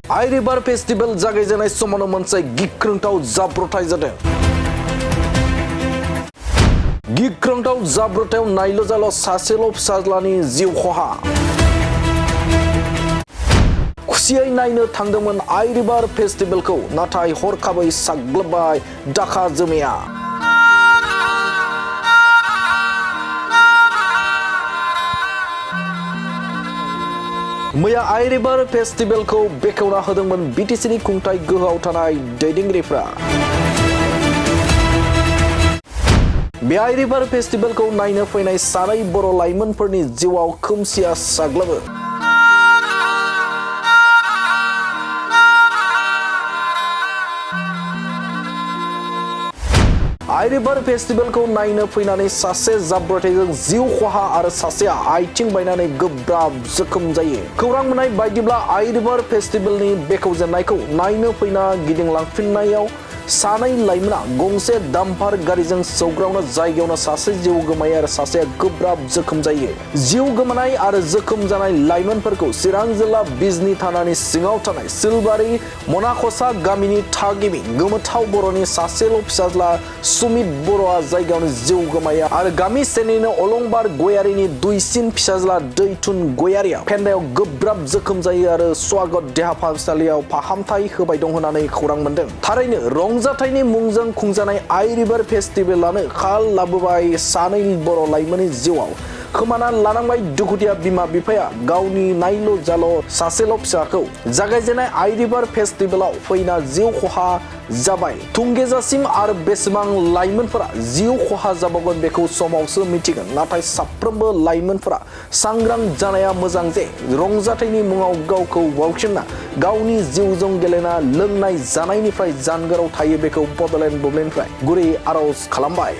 Aie River Festival जागायजेननाय समावनो मोनसे गिख्रंथाव जाब्रबथाय जादों। गिख्रंथाव जाब्रबथायाव नायल' जाल' सासेल' फिसाज्लानि जिउ खहा। खुसियै नायनो थांदोंमोन Aie River Festivalखौ, नाथाय हरखाबै साग्लोबबाय दाखा जोमैया। मैया Aie River Festivalखौ बेखेवना होदोंमोन BTCनि खुंथाय गोहोआव थानाय दैदेनगिरिफ्रा। बे Aie River Festivalखौ नायनो फैनाय सानै बर' लाइमोनफोरनि जिउआव खोमसिया साग्लोबो। Aie River Festivalखौ नायनो फैनानै सासे जाब्रबथायजों जिउ खहा आरो सासेया आथिं बायनानै गोब्राब जोखोम जायो। खौरां मोननाय बायदिब्ला Aie River Festivalनि बेखेवजेननायखौ नायनो फैना गिदिंलांफिननायाव सानै लाइमोना गंसे डाम्पार गारिजों सौग्रावना जायगायावनो सासे जिउ गोमायो आरो सासेया गोब्राब जोखोम जायो। जिउ गोमानाय आरो जोखोम जानाय लाइमोनफोरखौ चिरां जिल्ला बिजनी थानानि सिङाव थानाय सिलबारि मनाखसा गामिनि थागिबि गोमोथाव बर'नि सासेल' फिसाज्ला सुमित बर'आ जायगायावनो जिउ गोमायो आरो गामि सेरनिनो अलंबार गयारिनि दुइसिन फिसाज्ला दैथुन गयारिया फेन्दायाव गोब्राब जोखोम जायो आरो स्वागत देहा फाहामसालियाव फाहामथाय होबाय दं होननानै खौरां मोनदों। थारैनो रंजाथाइनि मुंजों खुंजानाय Aie River Festivalआनो खाल लाबोबाय सानै बर' लाइमोननि जिउआव। खोमाना लानांबाय दुखुथिया बिमा बिफाया गावनि नायल' जाल' सासेल' फिसाखौ। जागायजेननाय Aie River Festivalआव फैना जिउ खहा जाबाय। थुंगेजासिम आरो बेसेबां लाइमोनफोरा जिउ खहा जाबावगोन बेखौ समावसो मिथिगोन। नाथाय साफ्रोमबो लाइमोनफोरा सांग्रां जानाया मोजां जे रंजाथाइनि मुङाव गावखौ बावसोमना गावनि जिउजों गेलेना लोंनाय जानायनिफ्राय जानगाराव थायो बेखौ बड'लेण्ड बुब्लिनिफ्राय गुरै आर'ज खालामबाय।